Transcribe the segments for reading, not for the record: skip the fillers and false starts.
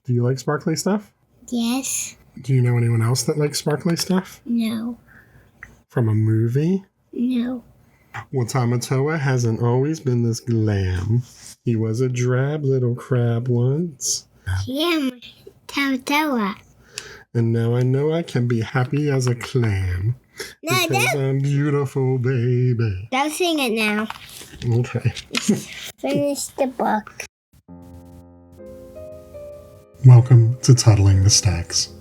Do you like sparkly stuff? Yes. Do you know anyone else that likes sparkly stuff? No. From a movie? No. Well, Tamatoa hasn't always been this glam. He was a drab little crab once. Yeah, Tawa. And now I know I can be happy as a clam. No, because I'm beautiful, baby. Don't sing it now. Okay. Finish the book. Welcome to Toddling the Stacks,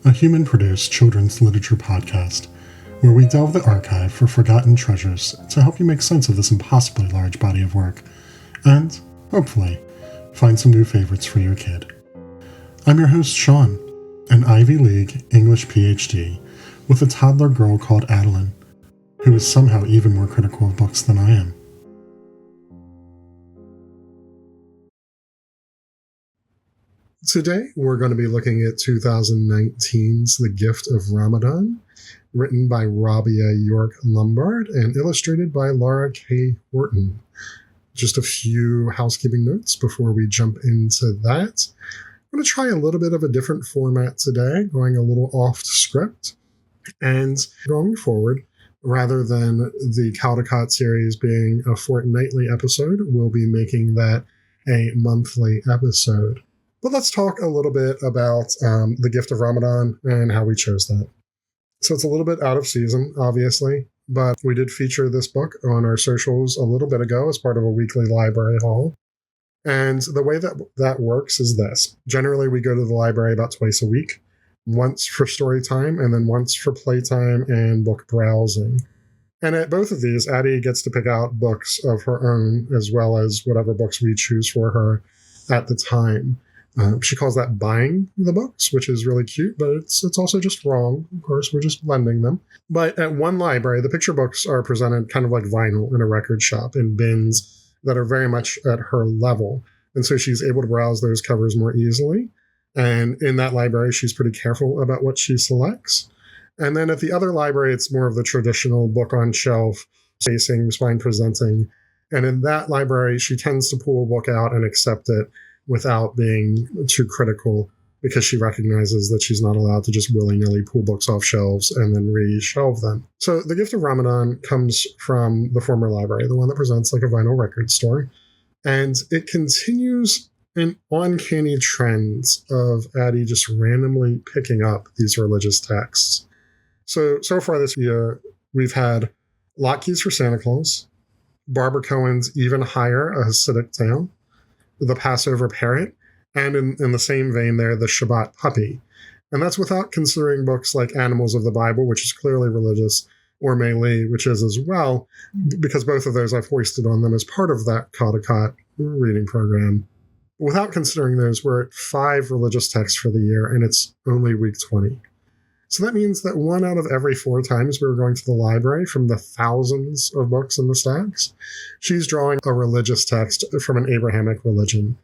a human-produced children's literature podcast where we delve the archive for forgotten treasures to help you make sense of this impossibly large body of work and, hopefully, find some new favorites for your kid. I'm your host, Sean, an Ivy League English PhD with a toddler girl called Adeline, who is somehow even more critical of books than I am. Today, we're going to be looking at 2019's The Gift of Ramadan, written by Rabia York Lombard and illustrated by Laura K. Horton. Just a few housekeeping notes before we jump into that. I'm going to try a little bit of a different format today, going a little off script. And going forward, rather than the Caldecott series being a fortnightly episode, we'll be making that a monthly episode. But let's talk a little bit about The Gift of Ramadan and how we chose that. So it's a little bit out of season, obviously, but we did feature this book on our socials a little bit ago as part of a weekly library haul. And the way that works is this. Generally, we go to the library about twice a week, once for story time and then once for playtime and book browsing. And at both of these, Addie gets to pick out books of her own as well as whatever books we choose for her at the time. She calls that buying the books, which is really cute, but it's also just wrong. Of course, we're just lending them. But at one library, the picture books are presented kind of like vinyl in a record shop in bins that are very much at her level. And so she's able to browse those covers more easily. And in that library, she's pretty careful about what she selects. And then at the other library, it's more of the traditional book on shelf, spacing, spine presenting. And in that library, she tends to pull a book out and accept it without being too critical because she recognizes that she's not allowed to just willy-nilly pull books off shelves and then re-shelve them. So The Gift of Ramadan comes from the former library, the one that presents like a vinyl record store. And it continues an uncanny trend of Addie just randomly picking up these religious texts. So far this year, we've had Lotkeys for Santa Claus, Barbara Cohen's Even Higher, A Hasidic Tale, The Passover Parrot, and in the same vein there, The Shabbat Puppy. And that's without considering books like Animals of the Bible, which is clearly religious, or Mei, which is as well, because both of those I've hoisted on them as part of that Caldecott reading program. Without considering those, we're at 5 religious texts for the year, and it's only week 20. So that means that 1 out of every 4 times we were going to the library from the thousands of books in the stacks, she's drawing a religious text from an Abrahamic religion.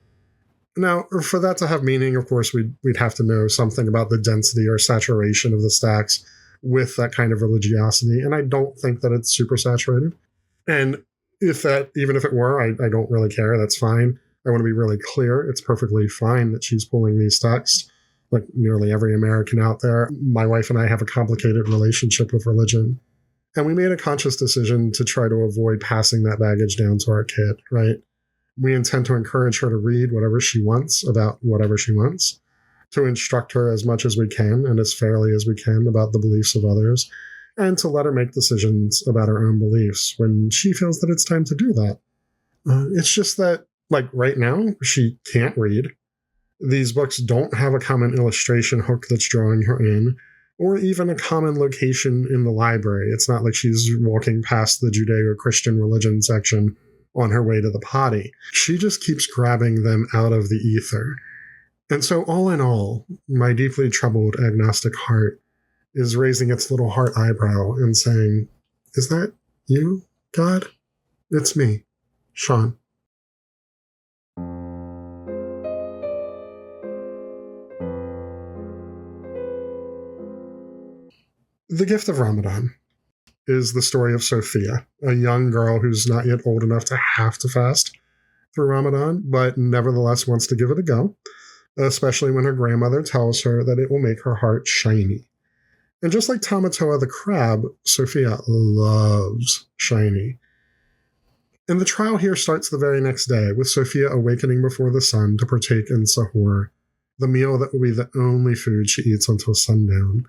Now, for that to have meaning, of course, we'd have to know something about the density or saturation of the stacks with that kind of religiosity, and I don't think that it's super saturated. And even if it were, I don't really care. That's fine. I want to be really clear. It's perfectly fine that she's pulling these texts. Like nearly every American out there, my wife and I have a complicated relationship with religion. And we made a conscious decision to try to avoid passing that baggage down to our kid, right? We intend to encourage her to read whatever she wants about whatever she wants, to instruct her as much as we can and as fairly as we can about the beliefs of others, and to let her make decisions about her own beliefs when she feels that it's time to do that. It's just that, like right now, she can't read. These books don't have a common illustration hook that's drawing her in, or even a common location in the library. It's not like she's walking past the Judeo-Christian religion section on her way to the potty. She just keeps grabbing them out of the ether. And so all in all, my deeply troubled agnostic heart is raising its little heart eyebrow and saying, "Is that you, God? It's me, Sean." The Gift of Ramadan is the story of Sophia, a young girl who's not yet old enough to have to fast through Ramadan, but nevertheless wants to give it a go. especially when her grandmother tells her that it will make her heart shiny. And just like Tamatoa the crab, Sophia loves shiny. And the trial here starts the very next day, with Sophia awakening before the sun to partake in sahur, the meal that will be the only food she eats until sundown.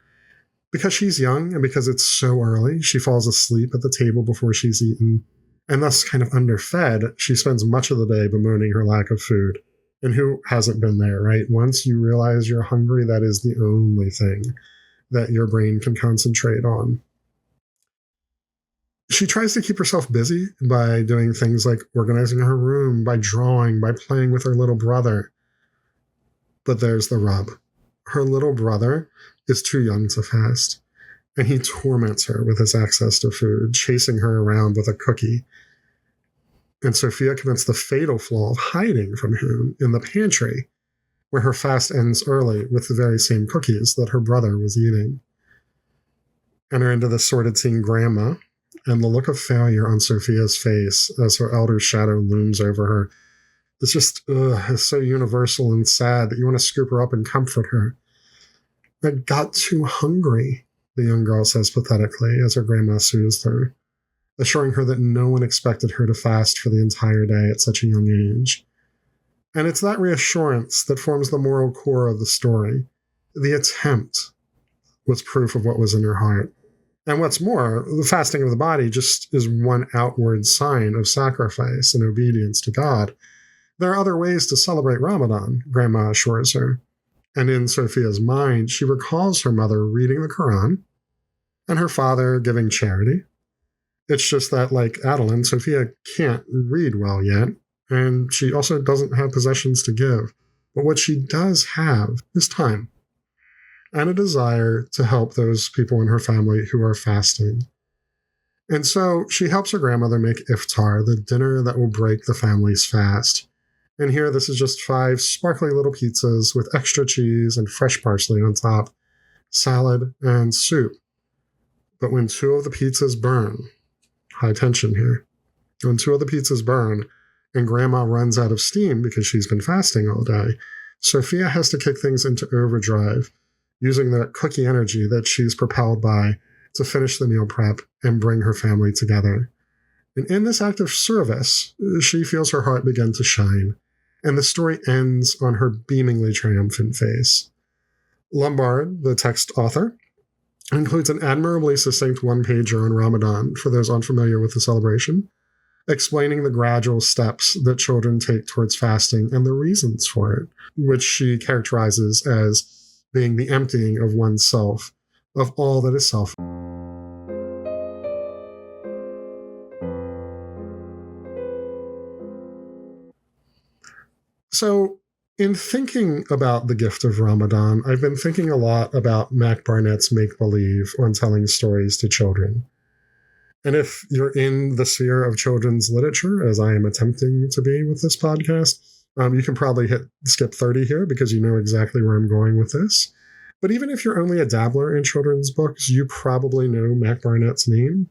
Because she's young and because it's so early, she falls asleep at the table before she's eaten, and thus kind of underfed, she spends much of the day bemoaning her lack of food. And who hasn't been there, right? Once you realize you're hungry, that is the only thing that your brain can concentrate on. She tries to keep herself busy by doing things like organizing her room, by drawing, by playing with her little brother. But there's the rub. Her little brother is too young to fast, and he torments her with his access to food, chasing her around with a cookie. And Sophia commits the fatal flaw of hiding from him in the pantry, where her fast ends early with the very same cookies that her brother was eating. Enter into the sordid scene Grandma, and the look of failure on Sophia's face as her elder shadow looms over her. It's just it's so universal and sad that you want to scoop her up and comfort her. I got too hungry, the young girl says pathetically as her grandma soothes her, assuring her that no one expected her to fast for the entire day at such a young age. And it's that reassurance that forms the moral core of the story. The attempt was proof of what was in her heart. And what's more, the fasting of the body just is one outward sign of sacrifice and obedience to God. There are other ways to celebrate Ramadan, Grandma assures her. And in Sophia's mind, she recalls her mother reading the Quran and her father giving charity. It's just that, like Adeline, Sophia can't read well yet, and she also doesn't have possessions to give. But what she does have is time and a desire to help those people in her family who are fasting. And so she helps her grandmother make iftar, the dinner that will break the family's fast. And here, this is just 5 sparkly little pizzas with extra cheese and fresh parsley on top, salad, and soup. But when 2 of the pizzas burn, high tension here, when 2 of the pizzas burn and Grandma runs out of steam because she's been fasting all day, Sophia has to kick things into overdrive, using the cookie energy that she's propelled by to finish the meal prep and bring her family together. And in this act of service, she feels her heart begin to shine, and the story ends on her beamingly triumphant face. Lombard, the text author, includes an admirably succinct one-pager on Ramadan for those unfamiliar with the celebration, explaining the gradual steps that children take towards fasting and the reasons for it, which she characterizes as being the emptying of oneself, of all that is self. So, in thinking about the gift of Ramadan, I've been thinking a lot about Mac Barnett's make-believe on telling stories to children. And if you're in the sphere of children's literature, as I am attempting to be with this podcast, you can probably hit skip 30 here because you know exactly where I'm going with this. But even if you're only a dabbler in children's books, you probably know Mac Barnett's name.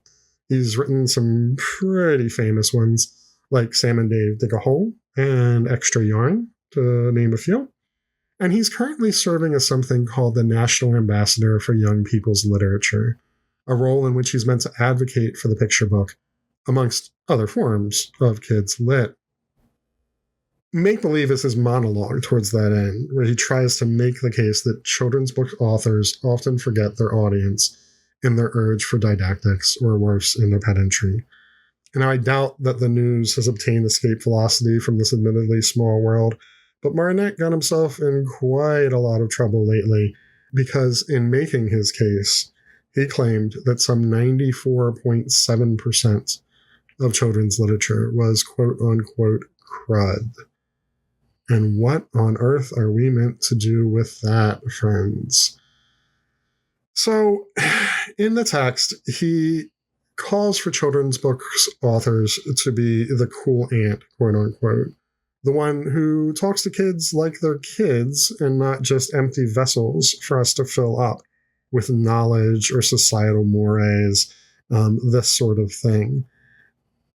He's written some pretty famous ones like Sam and Dave Dig a Hole and Extra Yarn, to name a few. And he's currently serving as something called the National Ambassador for Young People's Literature, a role in which he's meant to advocate for the picture book, amongst other forms of kids' lit. Make-Believe is his monologue towards that end, where he tries to make the case that children's book authors often forget their audience in their urge for didactics, or worse, in their pedantry. And I doubt that the news has obtained escape velocity from this admittedly small world, but Barnett got himself in quite a lot of trouble lately, because in making his case, he claimed that some 94.7% of children's literature was quote-unquote crud. And what on earth are we meant to do with that, friends? So, in the text, he calls for children's books authors to be the cool aunt, quote-unquote, the one who talks to kids like they're kids and not just empty vessels for us to fill up with knowledge or societal mores, this sort of thing.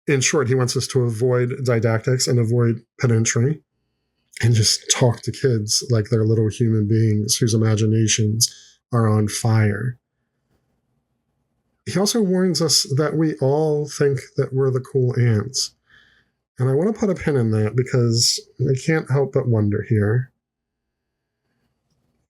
In short, he wants us to avoid didactics and avoid pedantry, and just talk to kids like they're little human beings whose imaginations are on fire. He also warns us that we all think that we're the cool ants. And I want to put a pin in that because I can't help but wonder here.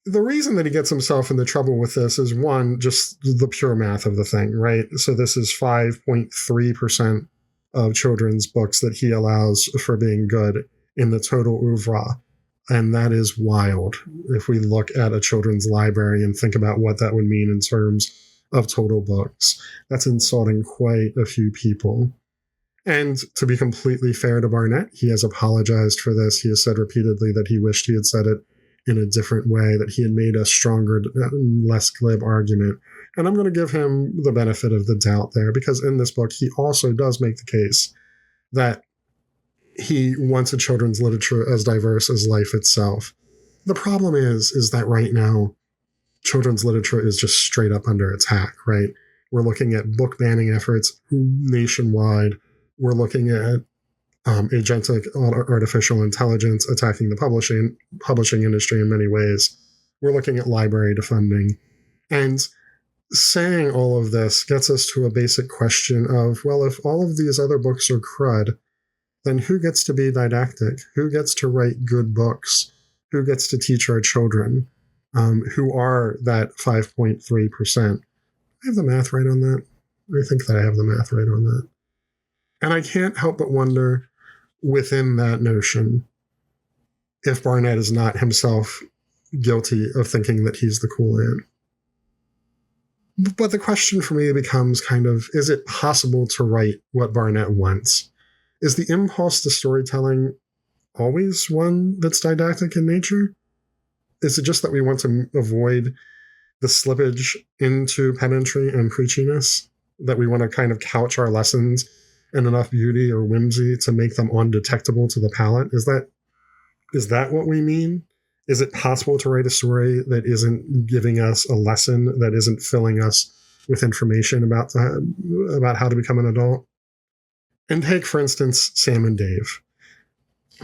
The reason that he gets himself into trouble with this is, one, just the pure math of the thing, right? So this is 5.3% of children's books that he allows for being good in the total oeuvre. And that is wild if we look at a children's library and think about what that would mean in terms of total books. That's insulting quite a few people. And to be completely fair to Barnett, he has apologized for this. He has said repeatedly that he wished he had said it in a different way, that he had made a stronger, less glib argument. And I'm going to give him the benefit of the doubt there, because in this book, he also does make the case that he wants a children's literature as diverse as life itself. The problem is that right now, children's literature is just straight up under attack, right? We're looking at book banning efforts nationwide. We're looking at agentic artificial intelligence attacking the publishing industry in many ways. We're looking at library defunding. And saying all of this gets us to a basic question of, well, if all of these other books are crud, then who gets to be didactic? Who gets to write good books? Who gets to teach our children? Who are that 5.3%? I have the math right on that. I think that I have the math right on that. And I can't help but wonder, within that notion, if Barnett is not himself guilty of thinking that he's the cool ant. But the question for me becomes kind of, is it possible to write what Barnett wants? Is the impulse to storytelling always one that's didactic in nature? Is it just that we want to avoid the slippage into pedantry and preachiness? That we want to kind of couch our lessons in enough beauty or whimsy to make them undetectable to the palate? Is that what we mean? Is it possible to write a story that isn't giving us a lesson, that isn't filling us with information about how to become an adult? And take, for instance, Sam and Dave.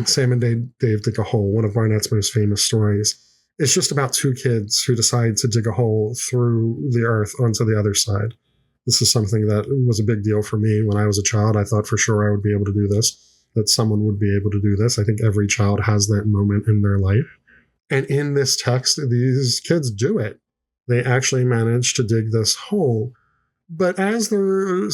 Sam and Dave Dig a Hole, one of Barnett's most famous stories. It's just about two kids who decide to dig a hole through the earth onto the other side. This is something that was a big deal for me when I was a child. I thought for sure I would be able to do this, that someone would be able to do this. I think every child has that moment in their life. And in this text, these kids do it. They actually manage to dig this hole. But as they're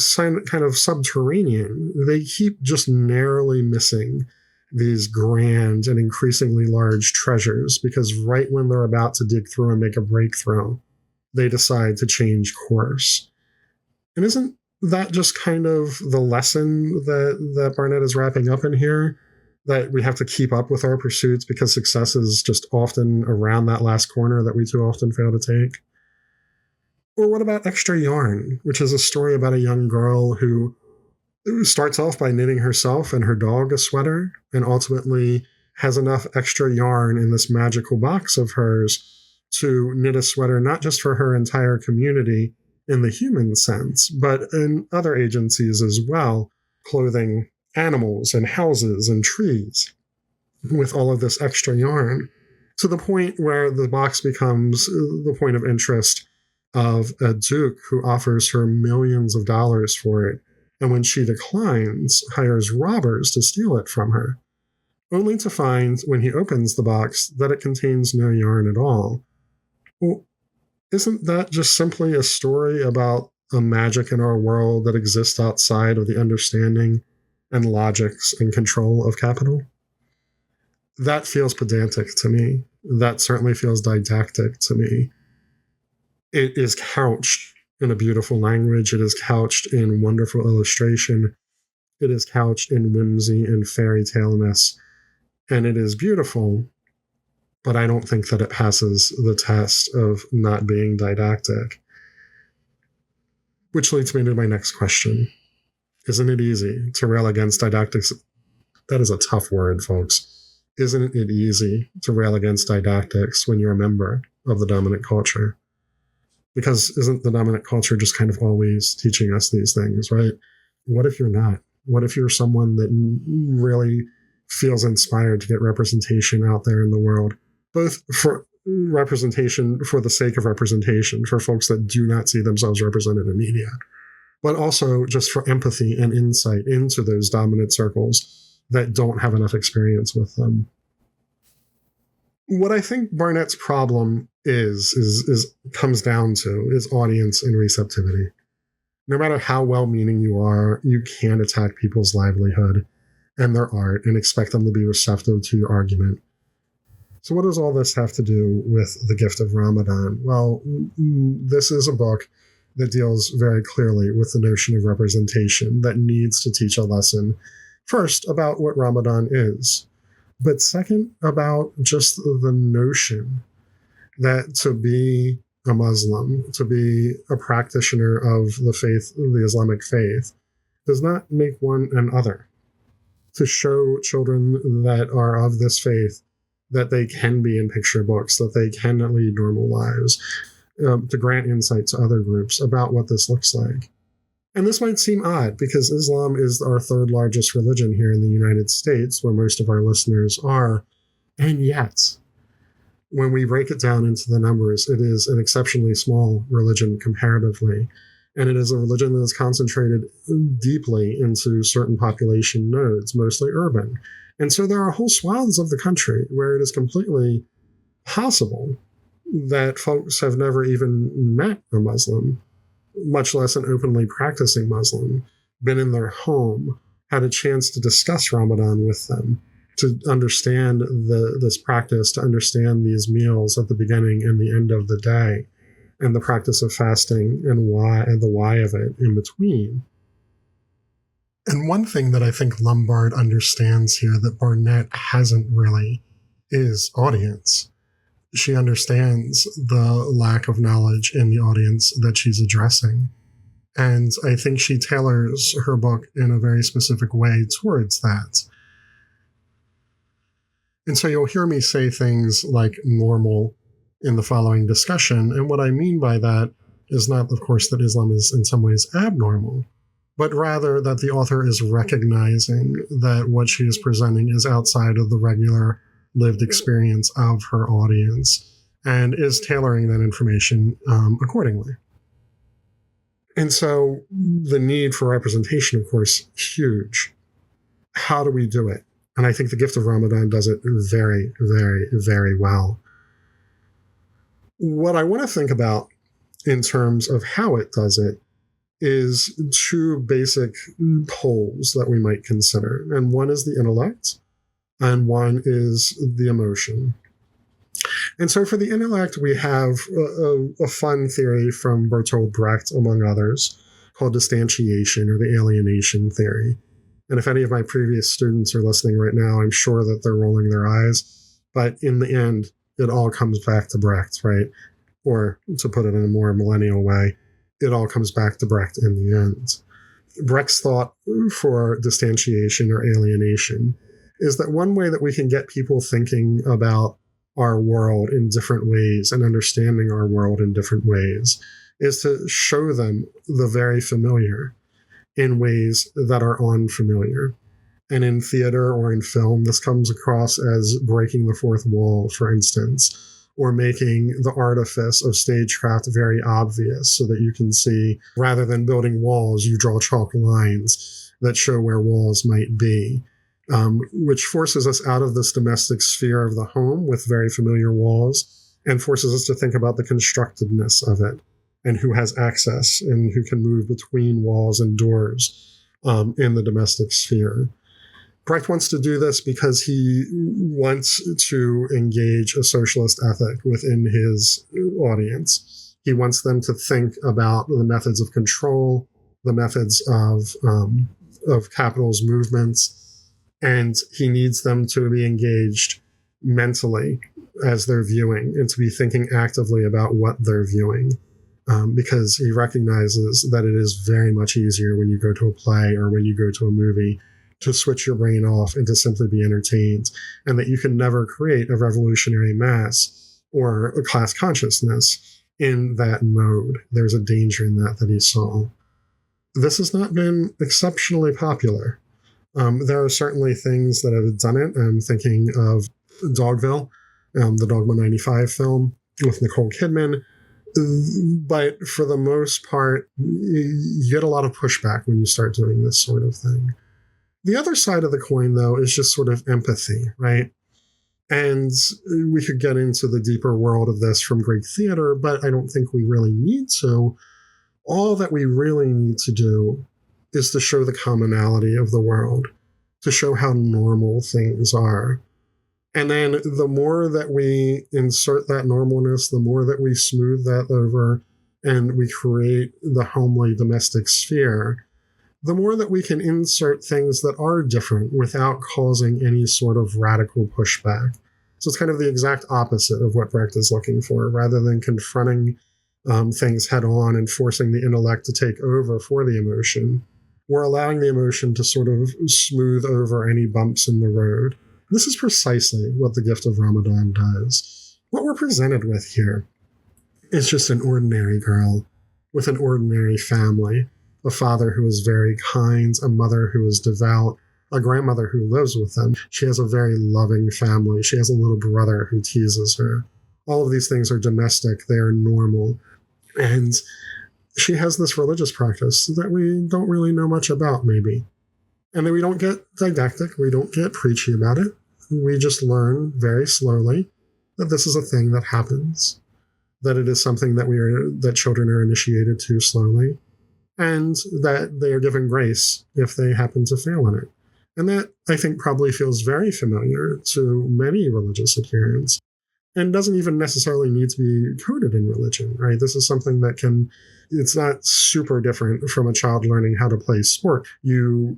kind of subterranean, they keep just narrowly missing these grand and increasingly large treasures, because right when they're about to dig through and make a breakthrough, they decide to change course. And isn't that just kind of the lesson that Barnett is wrapping up in here? That we have to keep up with our pursuits because success is just often around that last corner that we too often fail to take? Or what about Extra Yarn, which is a story about a young girl who starts off by knitting herself and her dog a sweater, and ultimately has enough extra yarn in this magical box of hers to knit a sweater not just for her entire community in the human sense, but in other agencies as well, clothing animals and houses and trees with all of this extra yarn, to the point where the box becomes the point of interest of a duke who offers her millions of dollars for it, and when she declines, hires robbers to steal it from her, only to find, when he opens the box, that it contains no yarn at all. Well, isn't that just simply a story about a magic in our world that exists outside of the understanding and logics and control of capital? That feels pedantic to me. That certainly feels didactic to me. It is couched in a beautiful language. It is couched in wonderful illustration. It is couched in whimsy and fairy tale-ness. And it is beautiful, but I don't think that it passes the test of not being didactic. Which leads me to my next question. Isn't it easy to rail against didactics? That is a tough word, folks. Isn't it easy to rail against didactics when you're a member of the dominant culture? Because isn't the dominant culture just kind of always teaching us these things, right? What if you're not? What if you're someone that really feels inspired to get representation out there in the world, both for representation for the sake of representation for folks that do not see themselves represented in media, but also just for empathy and insight into those dominant circles that don't have enough experience with them. What I think Barnett's problem comes down to is audience and receptivity. No matter how well-meaning you are, you can't attack people's livelihood and their art and expect them to be receptive to your argument. So what does all this have to do with The Gift of Ramadan? Well, this is a book that deals very clearly with the notion of representation that needs to teach a lesson, first, about what Ramadan is, but second, about just the notion that to be a Muslim, to be a practitioner of the faith, the Islamic faith, does not make one an other. To show children that are of this faith that they can be in picture books, that they can lead normal lives, to grant insight to other groups about what this looks like. And this might seem odd because Islam is our third largest religion here in the United States, where most of our listeners are. And yet, when we break it down into the numbers, it is an exceptionally small religion comparatively. And it is a religion that is concentrated deeply into certain population nodes, mostly urban. And so there are whole swaths of the country where it is completely possible that folks have never even met a Muslim, much less an openly practicing Muslim, been in their home, had a chance to discuss Ramadan with them, to understand this practice, to understand these meals at the beginning and the end of the day, and the practice of fasting and the why of it in between. And one thing that I think Lombard understands here that Barnett hasn't really is audience. She understands the lack of knowledge in the audience that she's addressing. And I think she tailors her book in a very specific way towards that. And so you'll hear me say things like normal in the following discussion. And what I mean by that is not, of course, that Islam is in some ways abnormal, but rather that the author is recognizing that what she is presenting is outside of the regular lived experience of her audience and is tailoring that information accordingly. And so the need for representation, of course, huge. How do we do it? And I think The Gift of Ramadan does it very, very, very well. What I want to think about in terms of how it does it is two basic poles that we might consider. And one is the intellect, and one is the emotion. And so for the intellect, we have a fun theory from Bertolt Brecht, among others, called distantiation or the alienation theory. And if any of my previous students are listening right now, I'm sure that they're rolling their eyes. But in the end, it all comes back to Brecht, right? Or to put it in a more millennial way, it all comes back to Brecht in the end. Brecht's thought for distantiation or alienation is that one way that we can get people thinking about our world in different ways and understanding our world in different ways is to show them the very familiar in ways that are unfamiliar. And in theater or in film, this comes across as breaking the fourth wall, for instance, or making the artifice of stagecraft very obvious so that you can see, rather than building walls, you draw chalk lines that show where walls might be, which forces us out of this domestic sphere of the home with very familiar walls and forces us to think about the constructedness of it and who has access and who can move between walls and doors in the domestic sphere. Brecht wants to do this because he wants to engage a socialist ethic within his audience. He wants them to think about the methods of control, the methods of capital's movements, and he needs them to be engaged mentally as they're viewing and to be thinking actively about what they're viewing. Because he recognizes that it is very much easier when you go to a play or when you go to a movie to switch your brain off and to simply be entertained, and that you can never create a revolutionary mass or a class consciousness in that mode. There's a danger in that he saw. This has not been exceptionally popular There are certainly things that have done it. I'm thinking of Dogville, the Dogma 95 film with Nicole Kidman. But for the most part, you get a lot of pushback when you start doing this sort of thing. The other side of the coin, though, is just sort of empathy, right? And we could get into the deeper world of this from Greek theater, but I don't think we really need to. All that we really need to do is to show the commonality of the world, to show how normal things are. And then the more that we insert that normalness, the more that we smooth that over and we create the homely domestic sphere, the more that we can insert things that are different without causing any sort of radical pushback. So it's kind of the exact opposite of what Brecht is looking for. Rather than confronting things head on and forcing the intellect to take over for the emotion, we're allowing the emotion to sort of smooth over any bumps in the road. This is precisely what the Gift of Ramadan does. What we're presented with here is just an ordinary girl with an ordinary family, a father who is very kind, a mother who is devout, a grandmother who lives with them. She has a very loving family. She has a little brother who teases her. All of these things are domestic. They are normal. And she has this religious practice that we don't really know much about, maybe. And then we don't get didactic. We don't get preachy about it. We just learn very slowly that this is a thing that happens, that it is something that children are initiated to slowly, and that they are given grace if they happen to fail in it. And that, I think, probably feels very familiar to many religious adherents and doesn't even necessarily need to be coded in religion, right? This is something that it's not super different from a child learning how to play sport. You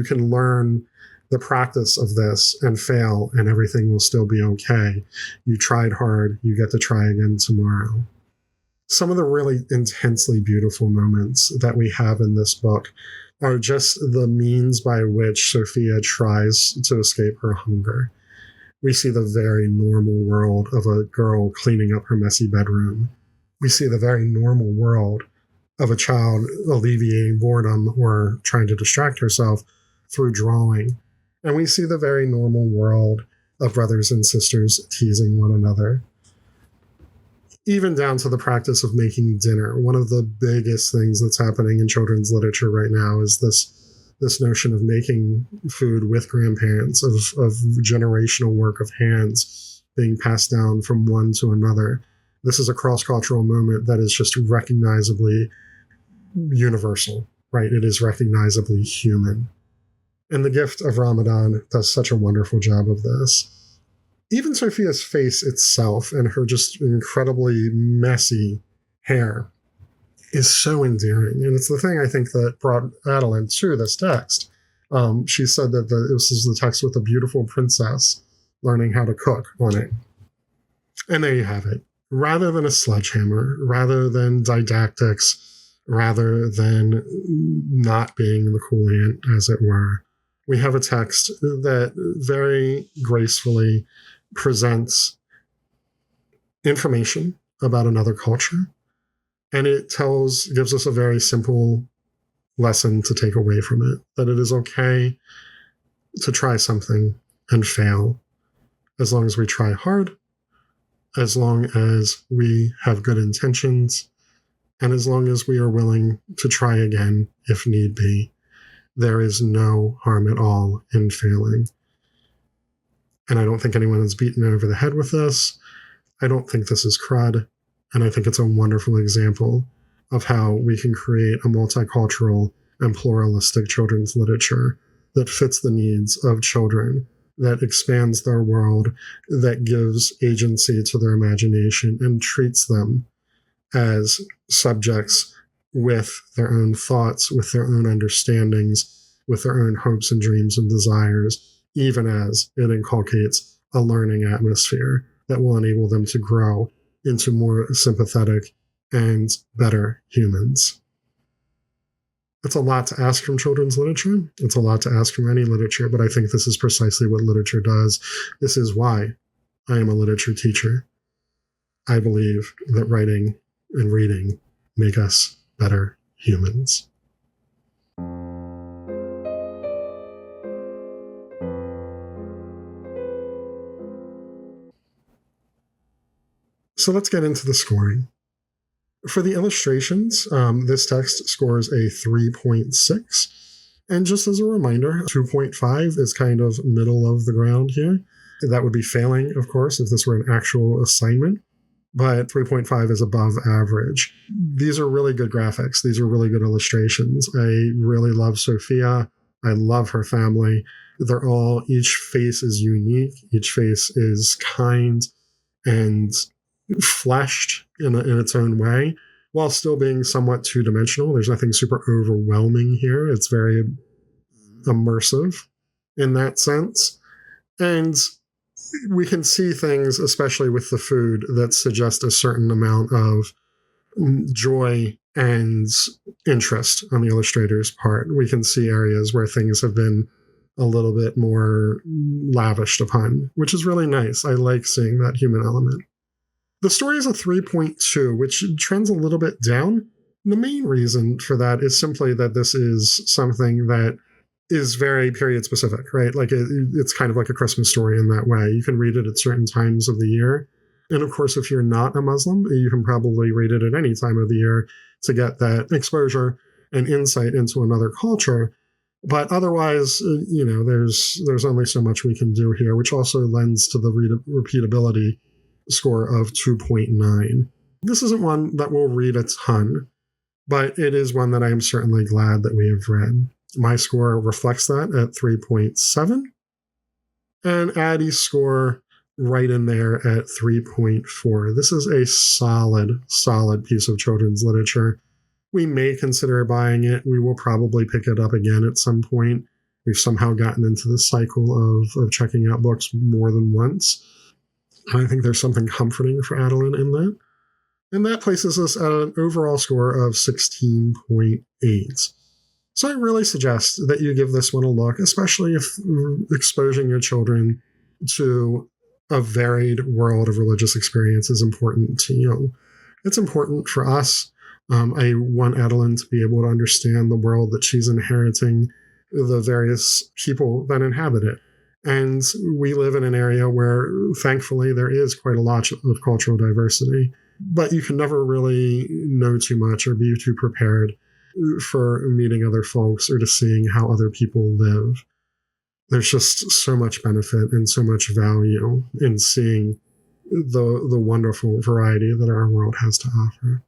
can learn the practice of this and fail, and everything will still be okay. You tried hard, you get to try again tomorrow. Some of the really intensely beautiful moments that we have in this book are just the means by which Sophia tries to escape her hunger. We see the very normal world of a girl cleaning up her messy bedroom. We see the very normal world of a child alleviating boredom or trying to distract herself through drawing. And we see the very normal world of brothers and sisters teasing one another. Even down to the practice of making dinner. One of the biggest things that's happening in children's literature right now is this notion of making food with grandparents, of generational work of hands being passed down from one to another. This is a cross-cultural moment that is just recognizably universal, right? It is recognizably human. And the Gift of Ramadan does such a wonderful job of this. Even Sophia's face itself and her just incredibly messy hair is so endearing. And it's the thing, I think, that brought Adeline to this text. She said that this is the text with a beautiful princess learning how to cook on it. And there you have it. Rather than a sledgehammer, rather than didactics, rather than not being the cool aunt, as it were, we have a text that very gracefully presents information about another culture, and it gives us a very simple lesson to take away from it, that it is okay to try something and fail, as long as we try hard, as long as we have good intentions, and as long as we are willing to try again if need be. There is no harm at all in failing. And I don't think anyone is beaten over the head with this. I don't think this is crud. And I think it's a wonderful example of how we can create a multicultural and pluralistic children's literature that fits the needs of children, that expands their world, that gives agency to their imagination and treats them as subjects with their own thoughts, with their own understandings, with their own hopes and dreams and desires, even as it inculcates a learning atmosphere that will enable them to grow into more sympathetic and better humans. It's a lot to ask from children's literature. It's a lot to ask from any literature, but I think this is precisely what literature does. This is why I am a literature teacher. I believe that writing and reading make us better humans. So let's get into the scoring. For the illustrations, this text scores a 3.6. And just as a reminder, 2.5 is kind of middle of the ground here. That would be failing, of course, if this were an actual assignment. But 3.5 is above average. These are really good graphics. These are really good illustrations. I really love Sophia. I love her family. Each face is unique. Each face is kind and fleshed in its own way, while still being somewhat two-dimensional. There's nothing super overwhelming here. It's very immersive in that sense. And we can see things, especially with the food, that suggest a certain amount of joy and interest on the illustrator's part. We can see areas where things have been a little bit more lavished upon, which is really nice. I like seeing that human element. The story is a 3.2, which trends a little bit down. The main reason for that is simply that this is something that is very period specific, right? Like it's kind of like a Christmas story in that way. You can read it at certain times of the year. And of course, if you're not a Muslim, you can probably read it at any time of the year to get that exposure and insight into another culture. But otherwise, there's only so much we can do here, which also lends to the repeatability score of 2.9. This isn't one that we'll read a ton, but it is one that I am certainly glad that we have read. My score reflects that at 3.7, and Addie's score right in there at 3.4. This is a solid piece of children's literature. We may consider buying it. We will probably pick it up again at some point. We've somehow gotten into the cycle of checking out books more than once. I think there's something comforting for Adeline in that. And that places us at an overall score of 16.8. So I really suggest that you give this one a look, especially if exposing your children to a varied world of religious experience is important to you. It's important for us. I want Adeline to be able to understand the world that she's inheriting, the various people that inhabit it. And we live in an area where, thankfully, there is quite a lot of cultural diversity. But you can never really know too much or be too prepared for meeting other folks or to seeing how other people live. There's just so much benefit and so much value in seeing the wonderful variety that our world has to offer.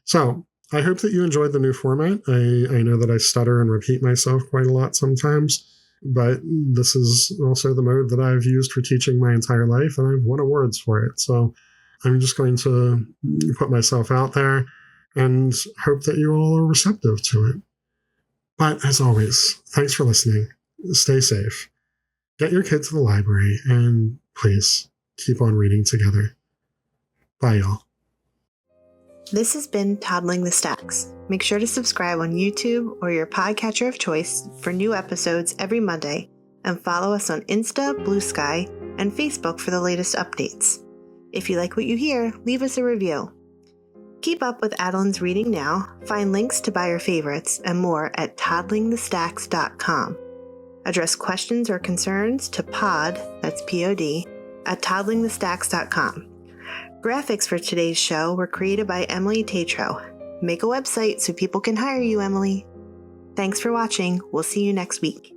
So I hope that you enjoyed the new format. I know that I stutter and repeat myself quite a lot sometimes, but this is also the mode that I've used for teaching my entire life, and I've won awards for it. So I'm just going to put myself out there and hope that you all are receptive to it. But as always, thanks for listening. Stay safe. Get your kid to the library, and please keep on reading together. Bye, y'all. This has been Toddling the Stacks. Make sure to subscribe on YouTube or your podcatcher of choice for new episodes every Monday, and follow us on Insta, Blue Sky, and Facebook for the latest updates. If you like what you hear, leave us a review. Keep up with Adeline's reading now, find links to buy your favorites, and more at toddlingthestacks.com. Address questions or concerns to pod, that's P-O-D, at toddlingthestacks.com. Graphics for today's show were created by Emily Tatro. Make a website so people can hire you, Emily. Thanks for watching. We'll see you next week.